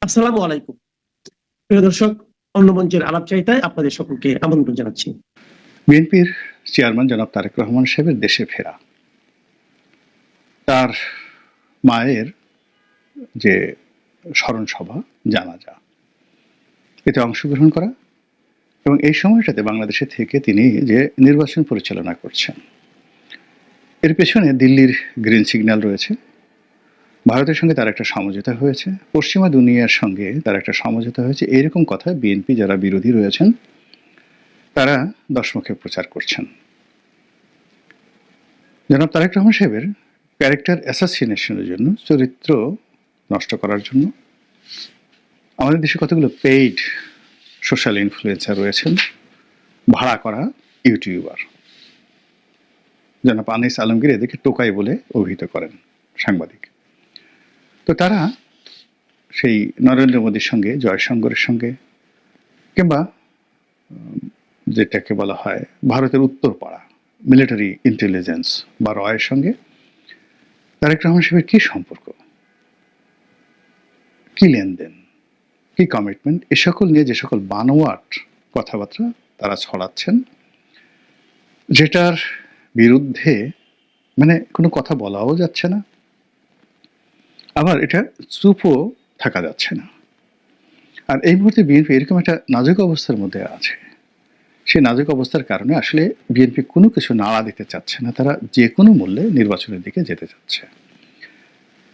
আসসালামু আলাইকুম। প্রিয় দর্শক, অন্য মঞ্চের আলাপচারিতায় আপনাদের সকলকে আমন্ত্রণ জানাচ্ছি। বিএনপির চেয়ারম্যান জনাব তারেক রহমান সাহেবের দেশে ফেরা, তার মায়ের যে স্মরণ সভা, জানাজা, এতে অংশগ্রহণ করা এবং এই সময়টাতে বাংলাদেশে থেকে তিনি যে নির্বাচন পরিচালনা করছেন, এর পেছনে দিল্লির গ্রিন সিগন্যাল রয়েছে। ভারতের সঙ্গে তার একটা সমঝোতা হয়েছে, পশ্চিমা দুনিয়ার সঙ্গে তার একটা সমঝোতা হয়েছে। এইরকম কথা বিএনপি যারা বিরোধী রয়েছেন তারা দশমুখে প্রচার করছেন। জনাব তারেক রহমান সাহেবের ক্যারেক্টার অ্যাসাসিনেশনের জন্য, চরিত্র নষ্ট করার জন্য আমাদের দেশে কতগুলো পেইড সোশ্যাল ইনফ্লুয়েন্সার রয়েছেন, ভাড়া করা ইউটিউবার। জনাব আনিস আলমগীর এদেরকে টোকাই বলে অভিহিত করেন সাংবাদিক। তো তারা সেই নরেন্দ্র মোদীর সঙ্গে, জয়শঙ্করের সঙ্গে, কিংবা যেটাকে বলা হয় ভারতের উত্তরপাড়া মিলিটারি ইন্টেলিজেন্স বা রয়ের সঙ্গে তারেক রহমান সাহেবের কী সম্পর্ক, কী লেনদেন, কি কমিটমেন্ট, এ সকল নিয়ে যে সকল বানোয়াট কথাবার্তা তারা ছড়াচ্ছেন, যেটার বিরুদ্ধে মানে কোনো কথা বলাও যাচ্ছে না, আবার এটা চুপও থাকা যাচ্ছে না। আর এই মুহূর্তে বিএনপি এরকম একটা নাজুক অবস্থার মধ্যে আছে। সেই নাজুক অবস্থার কারণে আসলে বিএনপি কোনো কিছু নাড়া দিতে চাচ্ছে না, তারা যে কোনো মূল্যে নির্বাচনের দিকে যেতে চাচ্ছে।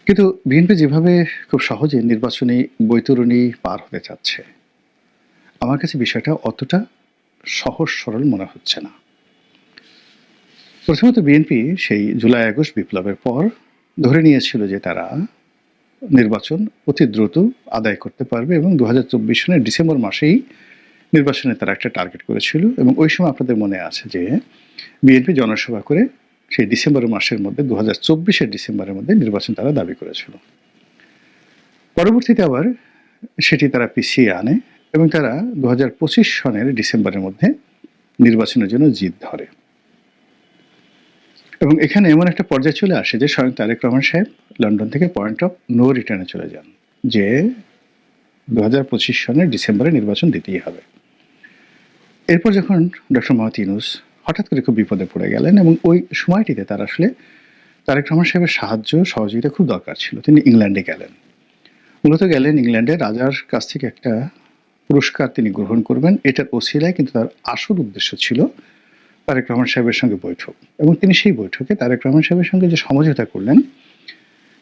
কিন্তু বিএনপি যেভাবে খুব সহজে নির্বাচনী বৈতরণী পার হতে চাচ্ছে, আমার কাছে বিষয়টা অতটা সহজ সরল মনে হচ্ছে না। প্রথমত বিএনপি সেই জুলাই আগস্ট বিপ্লবের পর ধরে নিয়েছিল যে তারা নির্বাচন অতি দ্রুত আদায় করতে পারবে এবং 2024 সনের ডিসেম্বর মাসেই নির্বাচনে তারা একটা টার্গেট করেছিল। এবং ওই সময় আপনাদের মনে আছে যে বিএনপি জনসভা করে সেই ডিসেম্বর মাসের মধ্যে 2024-এর ডিসেম্বরের মধ্যে নির্বাচন তারা দাবি করেছিল। পরবর্তীতে আবার সেটি তারা পিছিয়ে আনে এবং তারা 2025 সনের ডিসেম্বরের মধ্যে নির্বাচনের জন্য জিদ ধরে। এবং এখানে এমন একটা পর্যায়ে চলে আসে যে স্বয়ং তারেক রহমান সাহেব লন্ডন থেকে পয়েন্ট অফ নো রিটার্নে চলে যান যে 2025 সনের ডিসেম্বরে নির্বাচন দিতেই হবে। এরপর যখন ডক্টর মোহাম্মদ ইউনূস হঠাৎ করে খুব বিপদে পড়ে গেলেন এবং ওই সময়টিতে তার আসলে তারেক রহমান সাহেবের সাহায্য সহযোগিতা খুব দরকার ছিল, তিনি ইংল্যান্ডে গেলেন। মূলত গেলেন ইংল্যান্ডে রাজার কাছ থেকে একটা পুরস্কার তিনি গ্রহণ করবেন, এটার ওসিলায়, কিন্তু তার আসল উদ্দেশ্য ছিল তারেক রহমান সাহেবের সঙ্গে বৈঠক। এবং তিনি সেই বৈঠকে তারেক রহমান সাহেবের সঙ্গে যে সমঝোতা করলেন,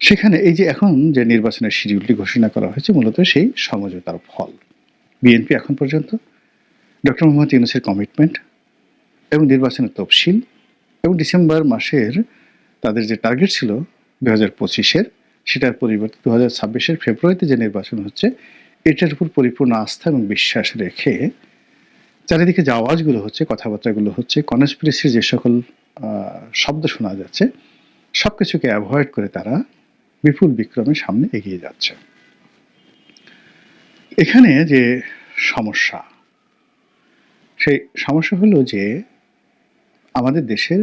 সেখানে এই যে এখন যে নির্বাচনের শিডিউলটি ঘোষণা করা হয়েছে মূলত সেই সমঝোতার ফল। বিএনপি এখন পর্যন্ত ডক্টর মোহাম্মদ ইউনূসের কমিটমেন্ট এবং নির্বাচনের তফসিল এবং ডিসেম্বর মাসের তাদের যে টার্গেট ছিল 2025-এর, সেটার পরিবর্তে 2026-এর ফেব্রুয়ারিতে যে নির্বাচন হচ্ছে, এটার উপর পরিপূর্ণ আস্থা এবং বিশ্বাস রেখে চারিদিকে যে আওয়াজগুলো হচ্ছে, কথাবার্তাগুলো হচ্ছে, কনস্পিরেসির যে সকল শব্দ শোনা যাচ্ছে, সব কিছুকে অ্যাভয়েড করে তারা বিপুল বিক্রমে সামনে এগিয়ে যাচ্ছে। এখানে যে সমস্যা, সেই সমস্যা হলো যে আমাদের দেশের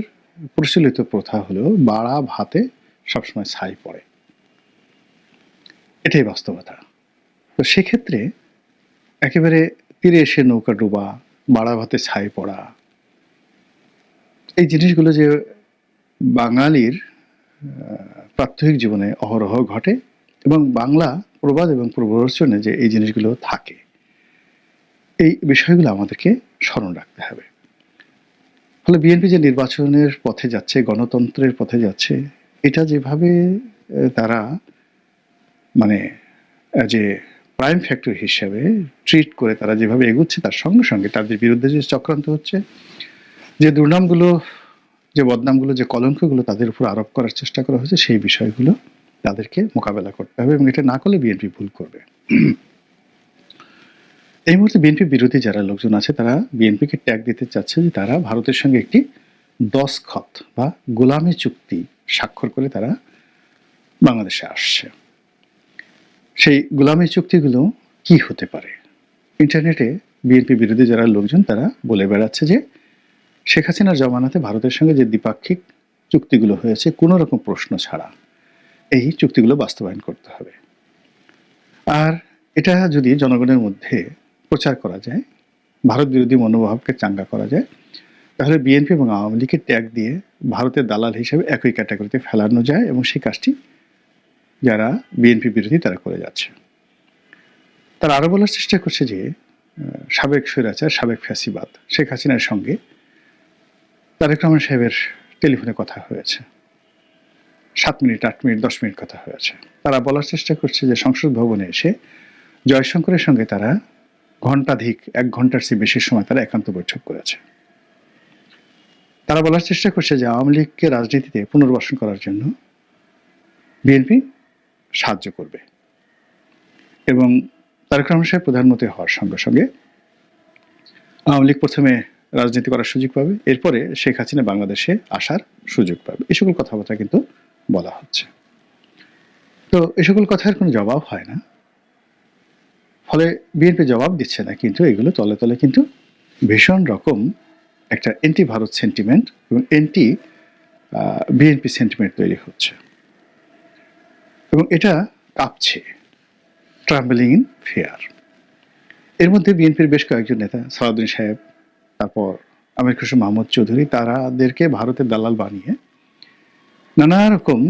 প্রচলিত প্রথা হলো বাড়া ভাতে সবসময় ছাই পড়ে, এটাই বাস্তবতা। তো সেক্ষেত্রে একেবারে তীরে এসে নৌকা ডোবা, বাড়া ভাতে ছাই পড়া, এই জিনিসগুলো যে বাঙালির প্রাত্যহিক জীবনে অহরহ ঘটে এবং বাংলা প্রবাদ এবং প্রবচনে যে এই জিনিসগুলো থাকে, এই বিষয়গুলো আমাদেরকে স্মরণ রাখতে হবে। ফলে বিএনপি যে নির্বাচনের পথে যাচ্ছে, গণতন্ত্রের পথে যাচ্ছে, এটা যেভাবে তারা মানে যে প্রাইম ফ্যাক্টর হিসেবে ট্রিট করে তারা যেভাবে এগুচ্ছে, তার সঙ্গে সঙ্গে তাদের বিরুদ্ধে যে চক্রান্ত হচ্ছে, যে দুর্নামগুলো, যে বদনামগুলো, যে কলঙ্কগুলো তাদের উপর আরোপ করার চেষ্টা করা হয়েছে, সেই বিষয়গুলো তাদেরকে মোকাবেলা করতে হবে এবং এটা না করলে বিএনপি ভুল করবে। এই মুহূর্তে বিএনপি বিরোধী যারা লোকজন আছে তারা বিএনপিকে ট্যাগ দিতে চাচ্ছে যে তারা ভারতের সঙ্গে একটি দস্তখত বা গোলামি চুক্তি স্বাক্ষর করে তারা বাংলাদেশে আসছে। সেই গোলামি চুক্তিগুলো কি হতে পারে? ইন্টারনেটে বিএনপি বিরোধী যারা লোকজন তারা বলে বেড়াচ্ছে যে শেখ হাসিনার জমানাতে ভারতের সঙ্গে যে দ্বিপাক্ষিক চুক্তিগুলো হয়েছে, কোনো রকম প্রশ্ন ছাড়া এই চুক্তিগুলো বাস্তবায়ন করতে হবে। আর এটা যদি জনগণের মধ্যে প্রচার করা যায়, ভারত বিরোধী মনোভাবকে চাঙ্গা করা যায়, তাহলে বিএনপি এবং আওয়ামী লীগকে ট্যাগ দিয়ে ভারতের দালাল হিসেবে একই ক্যাটাগরিতে ফেলানো যায়, এবং সেই কাজটি যারা বিএনপি বিরোধী তারা করে যাচ্ছে। তারা আরো বলার চেষ্টা করছে যে সাবেক স্বৈরাচার, সাবেক ফ্যাসিবাদ শেখ হাসিনার সঙ্গে তারেক রহমান সাহেবের টেলিফোনে কথা হয়েছে, 7 মিনিট, 8 মিনিট, 10 মিনিট কথা হয়েছে। তারা বলার চেষ্টা করছে যে সংসদ ভবনে এসে জয়শঙ্করের সঙ্গে তারা ঘণ্টাধিক, 1 ঘন্টার চেয়ে বেশি সময় তারা একান্ত বৈঠক করেছে। তারা বলার চেষ্টা করছে যে আওয়ামী লীগকে রাজনীতিতে পুনর্বাসন করার জন্য বিএনপি সাহায্য করবে, এবং তারেক রহমান সাহেব প্রধানমন্ত্রী হওয়ার সঙ্গে সঙ্গে আওয়ামী লীগ প্রথমে রাজনীতি করার সুযোগ পাবে, এরপরে শেখ হাসিনা বাংলাদেশে আসার সুযোগ পাবে। এই সকল কথাবার্তা কিন্তু বলা হচ্ছে। তো এই সকল কথার কোনো জবাব হয় না, ফলে বিএনপি জবাব দিচ্ছে না, কিন্তু এগুলো তলে তলে কিন্তু ভীষণ রকম একটা এন্টি ভারত সেন্টিমেন্ট এবং এন্টি বিএনপি সেন্টিমেন্ট তৈরি হচ্ছে, এবং এটা কাঁপছে, ট্রাম্বলিং ইন ফিয়ার। এর মধ্যে বিএনপির বেশ কয়েকজন নেতা, সালাউদ্দিন সাহেব, তারপর আমির খসরু মাহমুদ চৌধুরী, তাদেরকে ভারতের দালাল বানিয়ে নানা রকম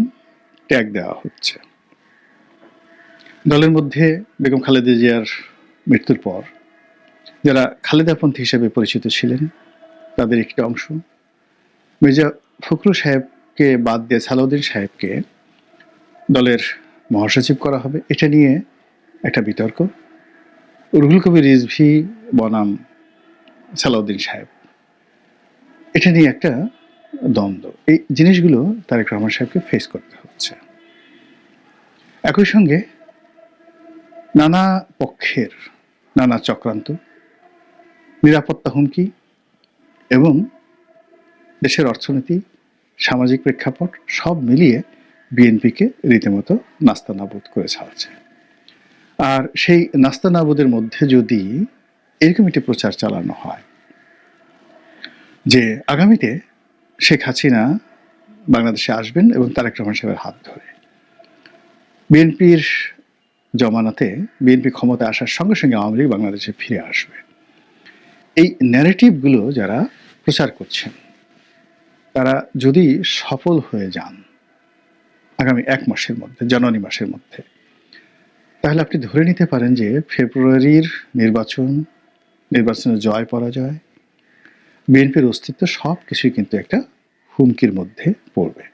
ট্যাগ দেওয়া হচ্ছে। দলের মধ্যে বেগম খালেদা জিয়ার মৃত্যুর পর যারা খালেদাপন্থী হিসেবে পরিচিত ছিলেন তাদের একটি অংশ, মির্জা ফখরুল সাহেবকে বাদ দিয়ে সালাউদ্দিন সাহেবকে দলের মহাসচিব করা হবে, এটা নিয়ে একটা বিতর্ক। রুহুল কবির রিজভী বনাম সালাউদ্দিন সাহেব, এটা নিয়ে একটা দ্বন্দ্ব। এই জিনিসগুলো তারেক রহমান সাহেবকে ফেস করতে হচ্ছে। একই সঙ্গে নানা পক্ষের নানা চক্রান্ত, নিরাপত্তা হুমকি এবং দেশের অর্থনীতি, সামাজিক প্রেক্ষাপট সব মিলিয়ে বিএনপিকে রীতিমতো নাস্তানাবুদ করে ছাড়ছে। আর সেই নাস্তানাবুদের মধ্যে যদি এরকম একটি প্রচার চালানো হয় যে আগামীতে শেখ হাসিনা বাংলাদেশে আসবেন এবং তারেক রহমান সাহেবের হাত ধরে বিএনপির জমানাতে বিএনপি ক্ষমতা আসার সঙ্গে সঙ্গে আওয়ামী লীগ বাংলাদেশে ফিরে আসবে, এই ন্যারেটিভগুলো যারা প্রচার করছেন তারা যদি সফল হয়ে যান আগামী 1 মাসের মধ্যে, জানুয়ারি মাসের মধ্যে, তাহলে আপনি ধরে নিতে পারেন যে ফেব্রুয়ারির নির্বাচনের জয় পরাজয়, বিএনপির অস্তিত্ব সব কিছুই কিন্তু একটা হুমকির মধ্যে পড়বে।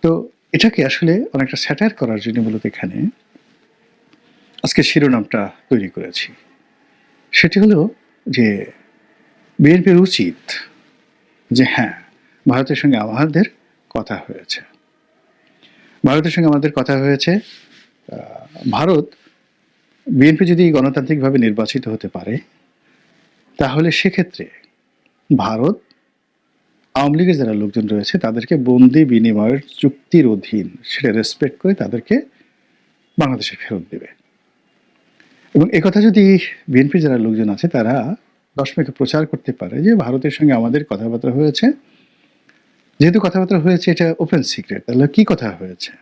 তো এটাকে আসলে অনেকটা স্যাটায়ার করার জন্য মূলত এখানে আজকে শিরোনামটা তৈরি করেছি। সেটি হলো যে বিএনপির উচিত যে হ্যাঁ, ভারতের সঙ্গে আমাদের কথা হয়েছে, ভারত, বিএনপি যদি গণতান্ত্রিকভাবে নির্বাচিত হতে পারে তাহলে সেক্ষেত্রে ভারত আওয়ামী লীগের যারা লোকজন রয়েছে তাদেরকে বন্দি বিনিময়ের চুক্তির অধীন সেটা রেসপেক্ট করে তাদেরকে বাংলাদেশে ফেরত দেবে। এবং একথা যদি বিএনপির যারা লোকজন আছে তারা 10 মেকে প্রচার করতে পারে যে ভারতের সঙ্গে আমাদের কথাবার্তা হয়েছে, যেহেতু কথাবার্তা হয়েছে এটা ওপেন সিক্রেট, তাহলে কি কথা হয়েছে?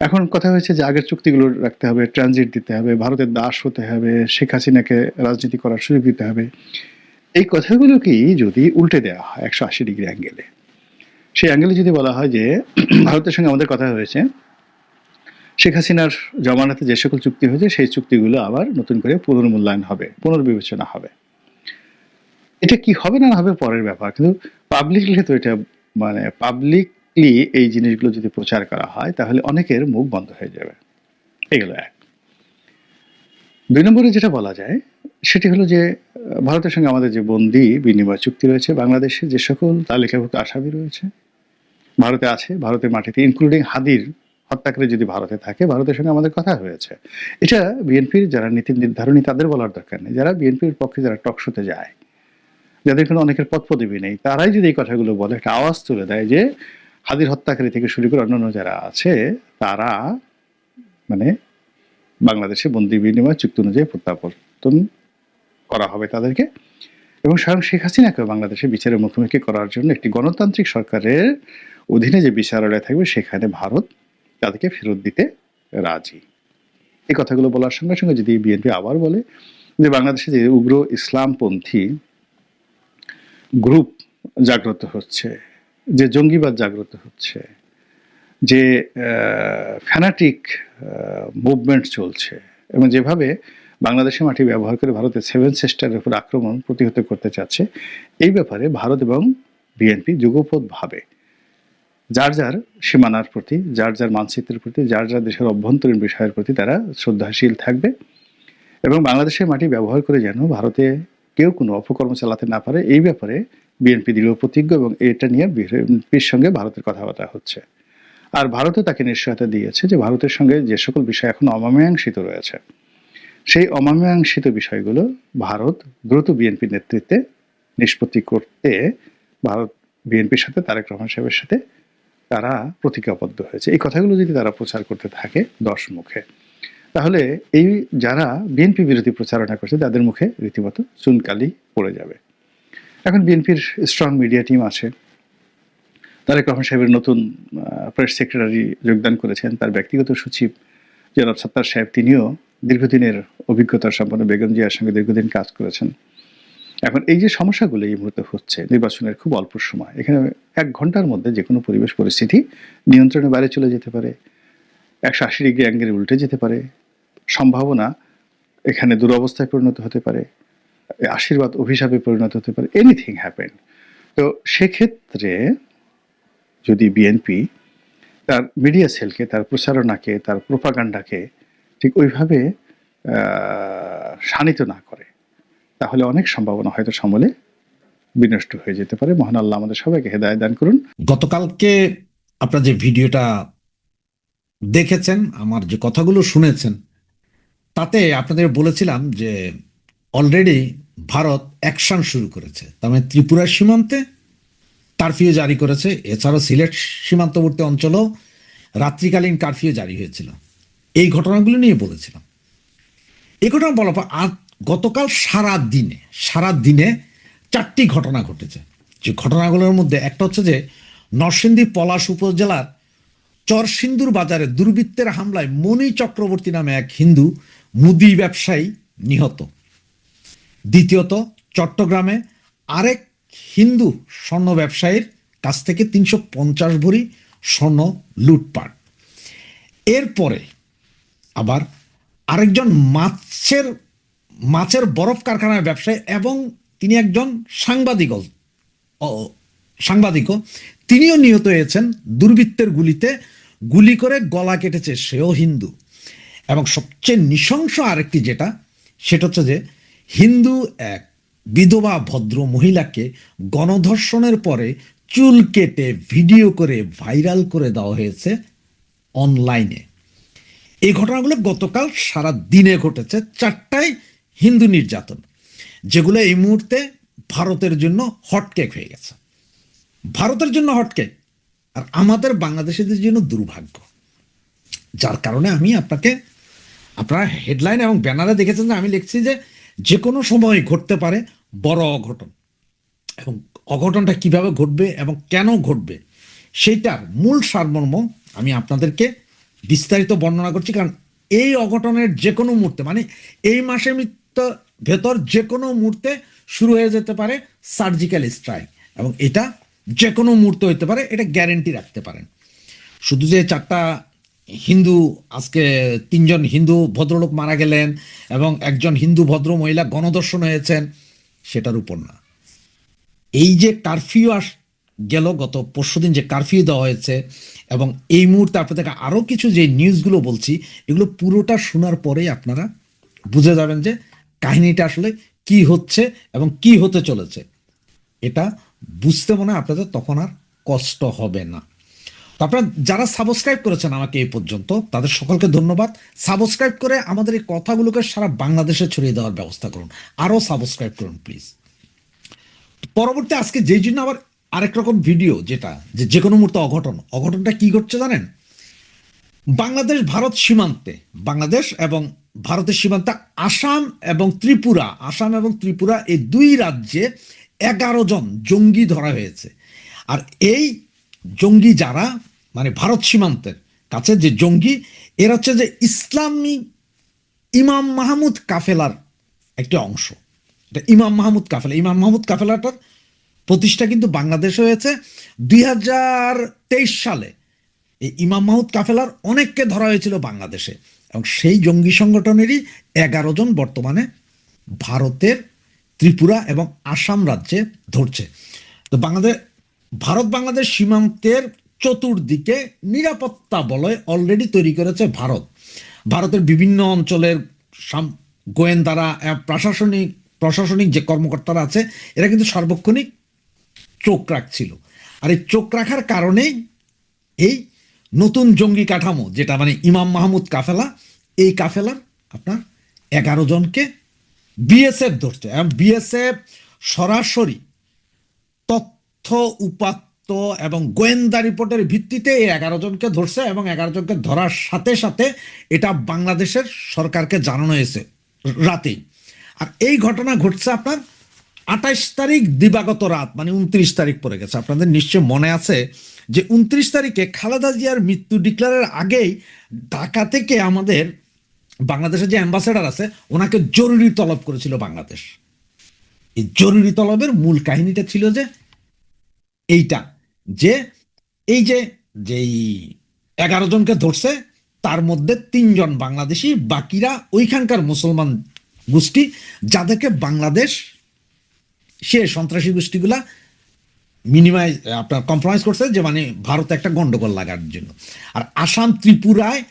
এখন কথা হয়েছে যে আগের চুক্তিগুলো রাখতে হবে, ট্রানজিট দিতে হবে, ভারতের দাস হতে হবে, শেখ হাসিনাকে রাজনীতি করার সুযোগ দিতে হবে। এই কথাগুলোকেই যদি উল্টে দেওয়া হয় 180 ডিগ্রি অ্যাঙ্গেলে, সেই অ্যাঙ্গেলে যদি বলা হয় যে ভারতের সঙ্গে আমাদের কথা হয়েছে, শেখ হাসিনার জমানাতে যে সকল চুক্তি হয়েছে সেই চুক্তিগুলো আবার নতুন করে পুনর্মূল্যায়ন হবে, পুনর্বিবেচনা হবে। এটা কি হবে না হবে পরের ব্যাপার, কিন্তু পাবলিকলি তো এটা পাবলিকলি এই জিনিসগুলো যদি প্রচার করা হয় তাহলে অনেকের মুখ বন্ধ হয়ে যাবে। এগুলো এক। 2 নম্বরে যেটা বলা যায় সেটি হলো যে ভারতের সঙ্গে আমাদের যে বন্দি বিনিময় চুক্তি রয়েছে, বাংলাদেশে যে সকল তালিকাভুক্ত আসামি রয়েছে ভারতে আছে, ভারতের মাটিতে, ইনক্লুডিং হাদির হত্যাকারী যদি ভারতে থাকে, ভারতের সঙ্গে আমাদের কথা হয়েছে। এটা বিএনপির যারা নীতি নির্ধারণী তাদের বলার দরকার নেই, যারা বিএনপির পক্ষে যারা টকশোতে যায়, যাদের কোনো অনেকের পদপদবি নেই, তারাই যদি এই কথাগুলো বলে, একটা আওয়াজ তুলে দেয় যে হাদির হত্যাকারী থেকে শুরু করে অন্যান্য যারা আছে তারা বাংলাদেশে বন্দি বিনিময় চুক্তি অনুযায়ী প্রত্যাবর্তন করা হবে তাদেরকে, এবং স্বয়ং শেখ হাসিনাকে বাংলাদেশে বিচারের মুখোমুখি করার জন্য একটি গণতান্ত্রিক সরকারের অধীনে যে বিচারালয় থাকবে সেখানে ভারত তাদেরকে ফেরত দিতে রাজি। এই কথাগুলো বলার সঙ্গে সঙ্গে যদি বিএনপি আবার বলে যে বাংলাদেশে যে উগ্র ইসলামপন্থী গ্রুপ জাগ্রত হচ্ছে, যে জঙ্গিবাদ জাগ্রত হচ্ছে, যে ফ্যানাটিক মুভমেন্ট চলছে, এবং যেভাবে বাংলাদেশের মাটি ব্যবহার করে ভারতের 7 সিস্টারের উপর আক্রমণ প্রতিহত করতে চাচ্ছে, এই ব্যাপারে ভারত এবং বিএনপি যুগপৎভাবে যার যার সীমানার প্রতি, যার যার মানচিত্রের প্রতি, যার যার দেশের অভ্যন্তরীণ বিষয়ের প্রতি তারা শ্রদ্ধাশীল থাকবে, এবং বাংলাদেশের মাটি ব্যবহার করে যেন ভারতে কেউ কোনো অপকর্ম চালাতে না পারে, এই ব্যাপারে বিএনপি দৃঢ় প্রতিজ্ঞ, এবং এটা নিয়ে বিএনপির সঙ্গে ভারতের কথাবার্তা হচ্ছে। আর ভারতও তাকে নিশ্চয়তা দিয়েছে যে ভারতের সঙ্গে যে সকল বিষয় এখন অমীমাংসিত রয়েছে, সেই অমীমাংসিত বিষয়গুলো ভারত দ্রুত বিএনপির নেতৃত্বে নিষ্পত্তি করতে ভারত বিএনপির সাথে তারেক রহমান সাহেবের সাথে তারা প্রতিজ্ঞাবদ্ধ হয়েছে। এই কথাগুলো যদি তারা প্রচার করতে থাকে 10 মুখে, তাহলে এই যারা বিএনপি বিরোধী প্রচারণা করছে তাদের মুখে রীতিমতো চুনকালি পড়ে যাবে। এখন বিএনপির স্ট্রং মিডিয়া টিম আছে, তারেক রহমান সাহেবের নতুন প্রেস সেক্রেটারি যোগদান করেছেন, তার ব্যক্তিগত সচিব জনাব সাত্তার সাহেব, তিনিও দীর্ঘদিনের অভিজ্ঞতার সম্পন্ন বেগম জিয়ার সঙ্গে দীর্ঘদিন কাজ করেছেন। এখন এই যে সমস্যাগুলো এই মুহূর্তে হচ্ছে, নির্বাচনের খুব অল্প সময়, এখানে 1 ঘন্টার মধ্যে যে কোনো পরিবেশ পরিস্থিতি নিয়ন্ত্রণের বাইরে চলে যেতে পারে, 180 ডিগ্রি অ্যাঙ্গেলে উল্টে যেতে পারে, সম্ভাবনা এখানে দুরবস্থায় পরিণত হতে পারে, আশীর্বাদ অভিশাপে পরিণত হতে পারে, এনিথিং হ্যাপেন। তো সেক্ষেত্রে যদি বিএনপি তার মিডিয়া সেলকে, তার প্রচারণাকে, তার প্রোপাগান্ডাকে ঠিক ওইভাবে শানিত না করে, তাহলে অনেক সম্ভাবনা হয়তো সমলে বিনষ্ট হয়ে যেতে পারে। মহান আল্লাহ আমাদের সবাইকে হেদায়েত দান করুন। গতকালকে আপনারা যে ভিডিওটা দেখেছেন, আমার যে কথাগুলো শুনেছেন, তাতে আপনাদের বলেছিলাম যে অলরেডি ভারত অ্যাকশন শুরু করেছে। তার মানে ত্রিপুরার সীমান্তে কারফিউ জারি করেছে, এছাড়াও সিলেট সীমান্তবর্তী অঞ্চলেও রাত্রিকালীন কারফিউ জারি হয়েছিল। এই ঘটনাগুলো নিয়ে বলেছিলাম। এই ঘটনা বলার পর গতকাল সারা দিনে 4টি ঘটনা ঘটেছে। যে ঘটনাগুলোর মধ্যে একটা হচ্ছে যে নরসিংদী পলাশ উপজেলার চরসিন্দুর বাজারে দুর্বৃত্তের হামলায় মণি চক্রবর্তী নামে এক হিন্দু মুদি ব্যবসায়ী নিহত। দ্বিতীয়ত, চট্টগ্রামে আরেক হিন্দু স্বর্ণ ব্যবসায়ীর কাছ থেকে 350 ভরি স্বর্ণ লুটপাট। এরপরে আবার আরেকজন মাছের বরফ কারখানার ব্যবসায়ী এবং তিনি একজন সাংবাদিকও তিনিও নিহত হয়েছেন দুর্বৃত্তের গুলি করে গলা কেটেছে সেও হিন্দু। এবং সবচেয়ে নৃশংস আরেকটি সেটা হচ্ছে যে হিন্দু এক বিধবা ভদ্র মহিলাকে গণধর্ষণের পরে চুল কেটে ভিডিও করে ভাইরাল করে দেওয়া হয়েছে অনলাইনে। এই ঘটনাগুলো গতকাল সারা দিনে ঘটেছে। 4টায় হিন্দু নির্যাতন, যেগুলো এই মুহূর্তে ভারতের জন্য হটকেক হয়ে গেছে। ভারতের জন্য হটকেক, আর আমাদের বাংলাদেশিদের জন্য দুর্ভাগ্য। যার কারণে আমি আপনারা হেডলাইন এবং ব্যানারে দেখেছেন যে আমি লিখছি যে কোনো সময় ঘটতে পারে বড় অঘটন, এবং অঘটনটা কিভাবে ঘটবে এবং কেন ঘটবে সেইটার মূল সারমর্ম আমি আপনাদেরকে বিস্তারিত বর্ণনা করছি। কারণ এই অঘটনের যে কোনো মুহূর্তে, মানে এই মাসের ভেতর যে কোনো মুহূর্তে শুরু হয়ে যেতে পারে সার্জিক্যাল স্ট্রাইক, এবং এটা যে কোনো মুহূর্তে হইতে পারে, এটা গ্যারেন্টি রাখতে পারেন। শুধু যে 4টা হিন্দু, আজকে 3 জন হিন্দু ভদ্রলোক মারা গেলেন এবং একজন হিন্দু ভদ্র মহিলা গণধর্ষণ হয়েছেন, সেটার উপর না। এই যে কারফিউ গেল, গত পরশুদিন যে কারফিউ দেওয়া হয়েছে, এবং এই মুহূর্তে আপনাদেরকে আরও কিছু যে নিউজগুলো বলছি, এগুলো পুরোটা শোনার পরেই আপনারা বুঝে যাবেন যে কাহিনীটা আসলে কি হচ্ছে এবং কি হতে চলেছে। এটা বুঝতে মনে হয় আপনাদের তখন আর কষ্ট হবে না। তো আপনারা যারা সাবস্ক্রাইব করেছেন আমাকে এই পর্যন্ত, তাদের সকলকে ধন্যবাদ। সাবস্ক্রাইব করে আমাদের এই কথাগুলোকে সারা বাংলাদেশে ছড়িয়ে দেওয়ার ব্যবস্থা করুন। আরও সাবস্ক্রাইব করুন প্লিজ। পরবর্তী আজকে যেই জন্য আবার আরেক রকম ভিডিও, যেটা যে কোনো মুহূর্তে অঘটনটা কি ঘটছে জানেন? বাংলাদেশ ভারত সীমান্তে, বাংলাদেশ এবং ভারতের সীমান্তে আসাম এবং ত্রিপুরা এই 2 রাজ্যে 11 জন জঙ্গি ধরা হয়েছে। আর এই জঙ্গি যারা, মানে ভারত সীমান্তের কাছে যে জঙ্গি, এরা হচ্ছে যে ইসলামিক ইমাম মাহমুদ কাফেলার একটি অংশ। এটা ইমাম মাহমুদ কাফেলা। ইমাম মাহমুদ কাফেলাটার প্রতিষ্ঠা কিন্তু বাংলাদেশে হয়েছে 2023 সালে। এই ইমাম মাহমুদ কাফেলার অনেককে ধরা হয়েছিল বাংলাদেশে, এবং সেই জঙ্গি সংগঠনেরই 11 জন বর্তমানে ভারতের ত্রিপুরা এবং আসাম রাজ্যে ধরছে। তো ভারত বাংলাদেশ সীমান্তের চতুর্দিকে নিরাপত্তা বলয় অলরেডি তৈরি করেছে ভারতের বিভিন্ন অঞ্চলের গোয়েন্দারা, প্রশাসনিক যে কর্মকর্তারা আছে, এরা কিন্তু সার্বক্ষণিক চোখ রাখছিল। আর এই চোখ রাখার কারণেই এই নতুন জঙ্গি কাঠামো, যেটা মানে ইমাম মাহমুদ কাফেলা, এই কাফেলার আপনার 11 জনকে বিএসএফ ধরছে। এবং বিএসএফ সরাসরি তথ্য উপাত্ত এবং গোয়েন্দা রিপোর্টের ভিত্তিতে এই 11 জনকে ধরছে, এবং 11 জনকে ধরার সাথে সাথে এটা বাংলাদেশের সরকারকে জানানো হয়েছে রাতেই। আর এই ঘটনা ঘটছে আপনার 28 তারিখ দিবাগত রাত, মানে 29 তারিখ পড়ে গেছে। আপনাদের নিশ্চয় মনে আছে যে 29 তারিখে খালেদা জিয়ার মৃত্যু ডিক্লারের আগেই ঢাকা থেকে আমাদের বাংলাদেশের যে অ্যাম্বাসেডার আছে, ওনাকে জরুরি তলব করেছিল বাংলাদেশ। এই জরুরি তলবের মূল কাহিনীটা ছিল যে এইটা, যে এই যেই 11 জনকে ধরছে, তার মধ্যে 3 জন বাংলাদেশি, বাকিরা ওইখানকার মুসলমান গোষ্ঠী, যাদেরকে বাংলাদেশ সে সন্ত্রাসী গোষ্ঠীগুলা আপনার কম্প্রোমাইজ করছে, যে মানে ভারতে একটা গন্ডগোল লাগার জন্য। আর আসাম ত্রিপুরায়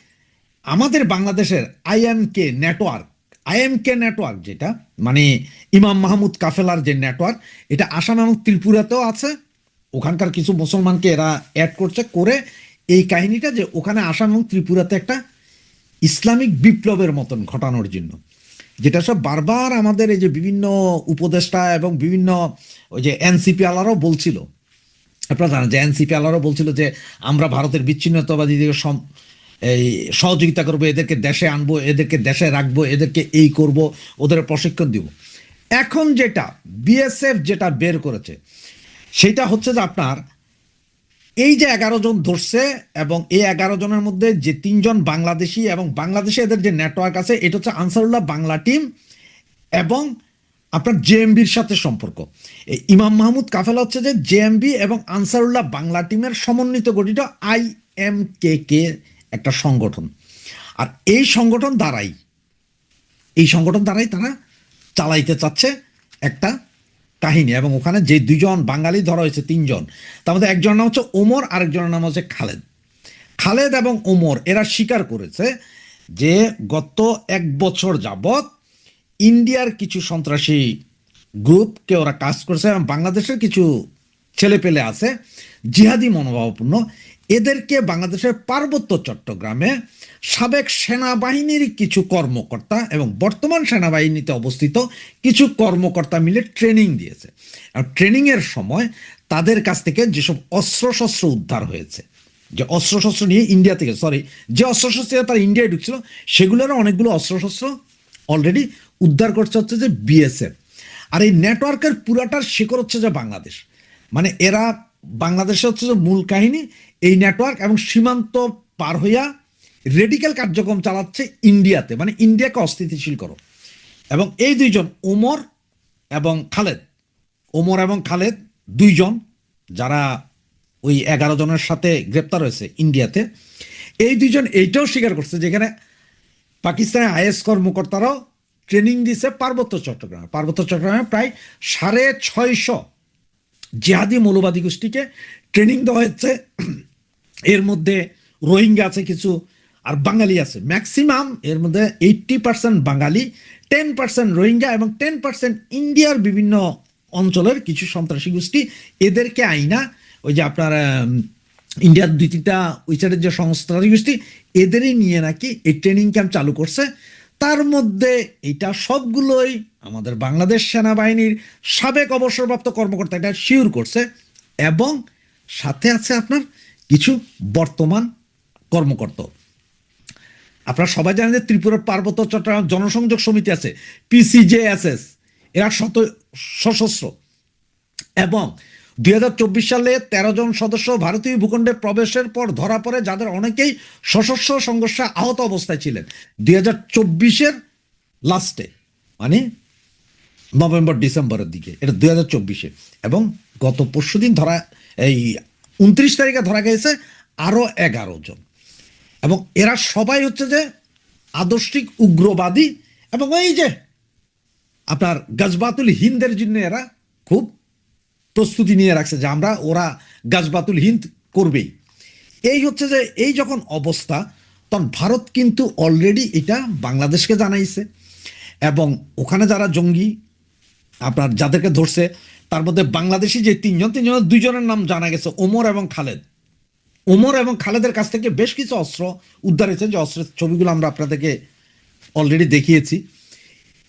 আমাদের বাংলাদেশের আইএমকে নেটওয়ার্ক, যেটা মানে ইমাম মাহমুদ কাফেলার যে নেটওয়ার্ক, এটা আসাম এবং ত্রিপুরাতেও আছে। ওখানকার কিছু মুসলমানকে এরা অ্যাড করছে, করে এই কাহিনীটা যে ওখানে আসাম এবং ত্রিপুরাতে একটা ইসলামিক বিপ্লবের মতন ঘটানোর জন্য, যেটা সব বারবার আমাদের এই যে বিভিন্ন উপদেষ্টা এবং বিভিন্ন ওই যে এনসিপি আলারাও বলছিল। আপনারা জানেন যে এনসিপি আলারাও বলছিল যে আমরা ভারতের বিচ্ছিন্নতাবাদীদের এই সহযোগিতা করবো, এদেরকে দেশে আনবো, এদেরকে দেশে রাখবো, এদেরকে এই করব, ওদের প্রশিক্ষণ দিব। এখন যেটা বিএসএফ যেটা বের করেছে, সেটা হচ্ছে যে আপনার এই যে 11 জন ধরছে, এবং এই 11 জনের মধ্যে যে 3 জন বাংলাদেশি, এবং বাংলাদেশে এদের যে নেটওয়ার্ক আছে, এটা হচ্ছে আনসারুল্লাহ বাংলা টিম এবং আপনার জেএমবির সাথে সম্পর্ক। এই ইমাম মাহমুদ কাফেলা হচ্ছে যে জেএমবি এবং আনসারুল্লাহ বাংলা টিমের সমন্বিত গঠিত আইএমকে একটা সংগঠন। আর এই সংগঠন দ্বারাই তারা চালাইতে চাচ্ছে একটা কাহিনী। এবং ওখানে যে 2 জন বাঙালি ধরা হয়েছে, 3 জন, তার মধ্যে একজনের নাম হচ্ছে ওমর, আরেকজনের নাম হচ্ছে খালেদ এবং ওমর এরা স্বীকার করেছে যে গত 1 বছর যাবৎ ইন্ডিয়ার কিছু সন্ত্রাসী গ্রুপকে ওরা কাজ করছে, এবং বাংলাদেশের কিছু ছেলেপেলে আছে জিহাদি মনোভাবপূর্ণ, এদেরকে বাংলাদেশের পার্বত্য চট্টগ্রামে সাবেক সেনাবাহিনীর কিছু কর্মকর্তা এবং বর্তমান সেনাবাহিনীতে অবস্থিত কিছু কর্মকর্তা মিলে ট্রেনিং দিয়েছে। আর ট্রেনিংয়ের সময় তাদের কাছ থেকে যেসব অস্ত্রশস্ত্র উদ্ধার হয়েছে, যে অস্ত্রশস্ত্র নিয়ে ইন্ডিয়া থেকে যে অস্ত্রশস্ত্র তারা ইন্ডিয়ায় ঢুকছিল, সেগুলোরও অনেকগুলো অস্ত্রশস্ত্র অলরেডি উদ্ধার করছে হচ্ছে যে বিএসএফ। আর এই নেটওয়ার্কের পুরাটার শিকড় হচ্ছে যে বাংলাদেশ, মানে এরা বাংলাদেশে হচ্ছে যে মূল কাহিনী এই নেটওয়ার্ক, এবং সীমান্ত পার হইয়া রেডিক্যাল কার্যক্রম চালাচ্ছে ইন্ডিয়াতে, মানে ইন্ডিয়াকে অস্থিতিশীল করো। এবং এই 2 জন ওমর এবং খালেদ 2 জন যারা ওই 11 জনের সাথে গ্রেপ্তার হয়েছে ইন্ডিয়াতে, এই 2 জন এইটাও স্বীকার করছে যেখানে পাকিস্তানের আইএস কর্মকর্তারাও ট্রেনিং দিছে পার্বত্য চট্টগ্রামে প্রায় 650 জিহাদি মৌলবাদী গোষ্ঠীকে ট্রেনিং দেওয়া হচ্ছে। এর মধ্যে রোহিঙ্গা আছে কিছু, আর বাঙালি আছে ম্যাক্সিমাম। এর মধ্যে 80% বাঙালি, 10% রোহিঙ্গা এবং 10% ইন্ডিয়ার বিভিন্ন অঞ্চলের কিছু সন্ত্রাসী গোষ্ঠী। এদেরকে আইনা ওই যে আপনার ইন্ডিয়ার 2-3টা ওই সাইডের যে সন্ত্রাসী গোষ্ঠী, এদেরই নিয়ে নাকি এই ট্রেনিং ক্যাম্প চালু করছে। তার মধ্যে এটা সবগুলোই আমাদের বাংলাদেশ সেনাবাহিনীর সাবেক অবসরপ্রাপ্ত কর্মকর্তা এটা শিওর করছে, এবং সাথে আছে আপনার কিছু বর্তমান কর্মকর্তা। আপনারা সবাই জানেন যে ত্রিপুরার পার্বত্য চট্টগ্রাম জনসংযোগ সমিতি আছে, PCJSS, এরা সশস্ত্র, এবং 2024 সালে 13 জন সদস্য ভারতীয় ভূখণ্ডে প্রবেশের পর ধরা পড়ে, যাদের অনেকেই সশস্ত্র সংঘর্ষে আহত অবস্থায় ছিলেন। 2024-এর লাস্টে, মানে নভেম্বর ডিসেম্বরের দিকে, এটা 2024-এ। এবং গত পরশুদিন ধরা, এই 29 তারিখে ধরা গেছে আরো 11 জন। এবং এরা সবাই হচ্ছে যে আদর্শিক উগ্রবাদী, এবং এই যে আপনার গাজবাতুল হিন্দের জন্য এরা খুব প্রস্তুতি নিয়ে রাখছে যে ওরা গাজবাতুল হিন্দ করবেই। এই হচ্ছে যে এই যখন অবস্থা, তখন ভারত কিন্তু অলরেডি এটা বাংলাদেশকে জানাইছে, এবং ওখানে যারা জঙ্গি আপনার যাদেরকে ধরছে, তার মধ্যে বাংলাদেশি যে তিনজনের দুইজনের নাম জানা গেছে, ওমর এবং খালেদ। ওমর এবং খালেদের কাছ থেকে বেশ কিছু অস্ত্র উদ্ধার হয়েছে, যে অস্ত্রের ছবিগুলো আমরা আপনাদেরকে অলরেডি দেখিয়েছি।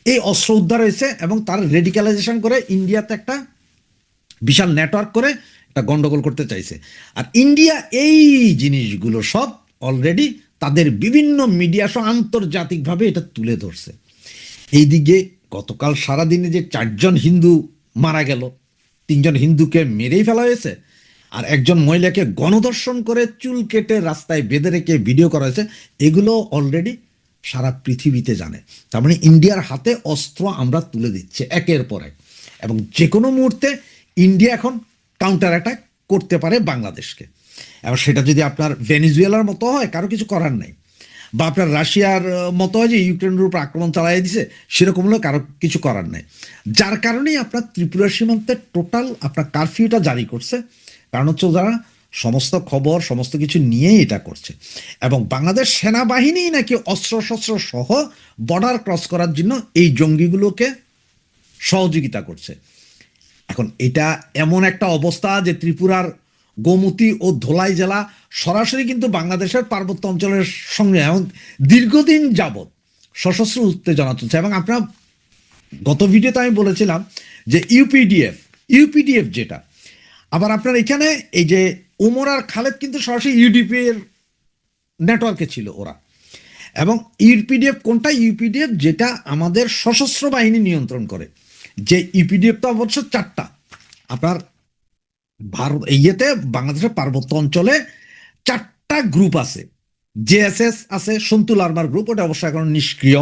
এই অস্ত্র উদ্ধার হয়েছে এবং তার রেডিক্যালাইজেশন করে ইন্ডিয়াতে একটা বিশাল নেটওয়ার্ক করে একটা গন্ডগোল করতে চাইছে। আর ইন্ডিয়া এই জিনিসগুলো সব অলরেডি তাদের বিভিন্ন মিডিয়া সহ আন্তর্জাতিকভাবে এটা তুলে ধরছে। এইদিকে গতকাল সারাদিনে যে 4 জন হিন্দু মারা গেল, 3 জন হিন্দুকে মেরেই ফেলা হয়েছে, আর একজন মহিলাকে গণধর্ষণ করে চুল কেটে রাস্তায় বেঁধে রেখে ভিডিও করা হয়েছে, এগুলো অলরেডি সারা পৃথিবীতে জানে। তার মানে ইন্ডিয়ার হাতে অস্ত্র আমরা তুলে দিচ্ছি একের পর এক, এবং যে কোনো মুহূর্তে ইন্ডিয়া এখন কাউন্টার অ্যাটাক করতে পারে বাংলাদেশকে। এবং সেটা যদি আপনার ভেনিজুয়েলার মতো হয়, কারো কিছু করার নেই, বা আপনার রাশিয়ার মতো হয় যে ইউক্রেনের উপর আক্রমণ চালিয়ে দিছে, সেরকম হলে কারো কিছু করার নেই। যার কারণেই আপনার ত্রিপুরা সীমান্তে টোটাল আপনার কারফিউটা জারি করছে, কারণ হচ্ছে যারা সমস্ত খবর সমস্ত কিছু নিয়েই এটা করছে। এবং বাংলাদেশ সেনাবাহিনী নাকি অস্ত্রশস্ত্র সহ বর্ডার ক্রস করার জন্য এই জঙ্গিগুলোকে সহযোগিতা করছে। এখন এটা এমন একটা অবস্থা যে ত্রিপুরার গোমতী ও ধলাই জেলা সরাসরি কিন্তু বাংলাদেশের পার্বত্য অঞ্চলের সঙ্গে এখন দীর্ঘদিন যাবৎ সশস্ত্র উত্তেজনা চলছে। এবং আপনার গত ভিডিওতে আমি বলেছিলাম যে ইউপিডিএফ যেটা, আবার আপনার এখানে এই যে ওমর আর খালেদ কিন্তু সরাসরি ইউডিপি এর নেটওয়ার্কে ছিল ওরা। এবং ইউপিডিএফ কোনটা? ইউপিডিএফ যেটা আমাদের সশস্ত্র বাহিনী নিয়ন্ত্রণ করে, যে ইউপিডিএফ তো অবশ্য 4টা আপনার ভারত ইয়েতে বাংলাদেশের পার্বত্য অঞ্চলে 4টা গ্রুপ আছে। জেএসএস আছে, সন্তুল আর্মার গ্রুপ, ওটা অবশ্য এখন নিষ্ক্রিয়।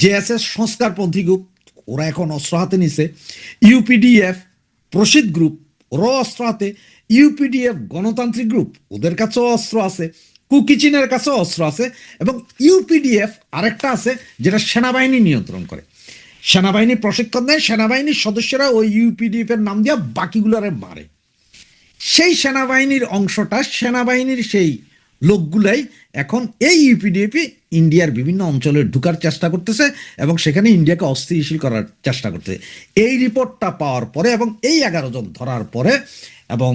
জেএসএস সংস্কারপন্থী গ্রুপ, ওরা এখন অস্ত্র হাতে নিছে। ইউপিডিএফ প্রসিদ্ধ গ্রুপ, ওরাও অস্ত্র হাতে। ইউপিডিএফ গণতান্ত্রিক গ্রুপ, ওদের কাছেও অস্ত্র আছে। কুকিচিনের কাছেও অস্ত্র আছে। এবং ইউপিডিএফ আরেকটা আছে যেটা সেনাবাহিনী নিয়ন্ত্রণ করে, সেনাবাহিনী প্রশিক্ষণ দেয়, সেনাবাহিনীর সদস্যরা ওই ইউপিডিএফ এর নাম দিয়ে বাকিগুলোরে মারে। সেই সেনাবাহিনীর অংশটা, সেনাবাহিনীর সেই লোকগুলাই এখন এই ইউপিডিএফই ইন্ডিয়ার বিভিন্ন অঞ্চলে ঢুকার চেষ্টা করতেছে এবং সেখানে ইন্ডিয়াকে অস্থিতিশীল করার চেষ্টা করতেছে। এই রিপোর্টটা পাওয়ার পরে এবং এই 11 জন ধরার পরে, এবং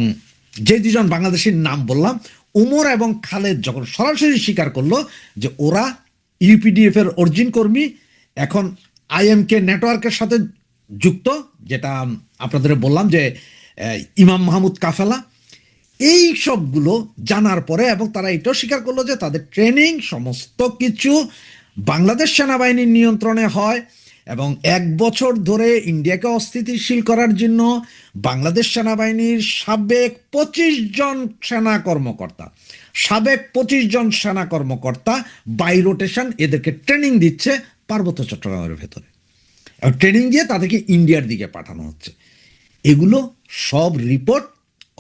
যে 2 জন বাংলাদেশের নাম বললাম, ওমর এবং খালেদ যখন সরাসরি স্বীকার করলো যে ওরা ইউপিডিএফ এর অরিজিন কর্মী, এখন আইএমকে নেটওয়ার্কের সাথে যুক্ত, যেটা আপনাদের বললাম যে ইমাম মাহমুদ কাফেলা, এই সবগুলো জানার পরে এবং তারা এটাও স্বীকার করলো যে তাদের ট্রেনিং সমস্ত কিছু বাংলাদেশ সেনাবাহিনীর নিয়ন্ত্রণে হয়, এবং 1 বছর ধরে ইন্ডিয়াকে অস্থিতিশীল করার জন্য বাংলাদেশ সেনাবাহিনীর সাবেক 25 জন সেনা কর্মকর্তা বাই রোটেশন এদেরকে ট্রেনিং দিচ্ছে পার্বত্য চট্টগ্রামের ভেতরে, এবং ট্রেনিং দিয়ে তাদেরকে ইন্ডিয়ার দিকে পাঠানো হচ্ছে। এগুলো সব রিপোর্ট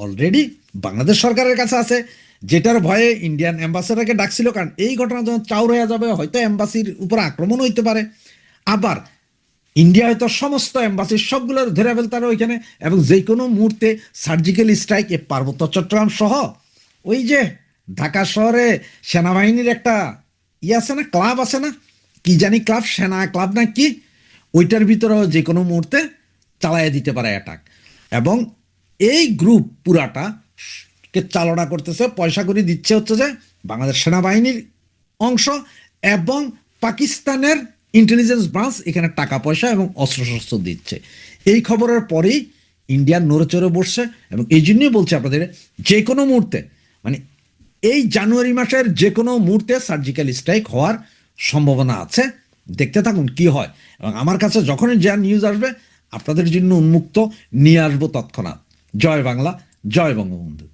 অলরেডি বাংলাদেশ সরকারের কাছে আছে, যেটার ভয়ে ইন্ডিয়ান অ্যাম্বাসেডারকে ডাকছিল, কারণ এই ঘটনা যখন চাউর হয়ে যাবে হয়তো অ্যাম্বাসির উপর আক্রমণ হইতে পারে, আবার ইন্ডিয়া হয়তো সমস্ত অ্যাম্বাসির সবগুলো ধরে ফেলতে পারে ওইখানে, এবং যে কোনো মুহূর্তে সার্জিক্যাল স্ট্রাইক এ পার্বত্য চট্টগ্রাম সহ ওই যে ঢাকা শহরে সেনাবাহিনীর একটা আছে না, ক্লাব আছে না, কি জানি ক্লাব, সেনা ক্লাব না কি, ওইটার ভিতরেও যে কোনো মুহূর্তে চালাইয়া দিতে পারে অ্যাটাক। এবং এই গ্রুপ পুরাটা কে চালনা করতেছে, পয়সা করে দিচ্ছে হচ্ছে যে বাংলাদেশ সেনাবাহিনীর অংশ, এবং পাকিস্তানের ইন্টেলিজেন্স ব্রাঞ্চ এখানে টাকা পয়সা এবং অস্ত্রশস্ত্র দিচ্ছে। এই খবরের পরেই ইন্ডিয়ান নড়ে চড়ে বসছে, এবং এই জন্যই বলছে আপনাদের যে কোনো মুহূর্তে, মানে এই জানুয়ারি মাসের যে কোনো মুহূর্তে সার্জিক্যাল স্ট্রাইক হওয়ার সম্ভাবনা আছে। দেখতে থাকুন কি হয়, এবং আমার কাছে যখনই যা নিউজ আসবে আপনাদের জন্য উন্মুক্ত নিয়ে আসবো তৎক্ষণাৎ। জয় বাংলা, জয় বঙ্গবন্ধু।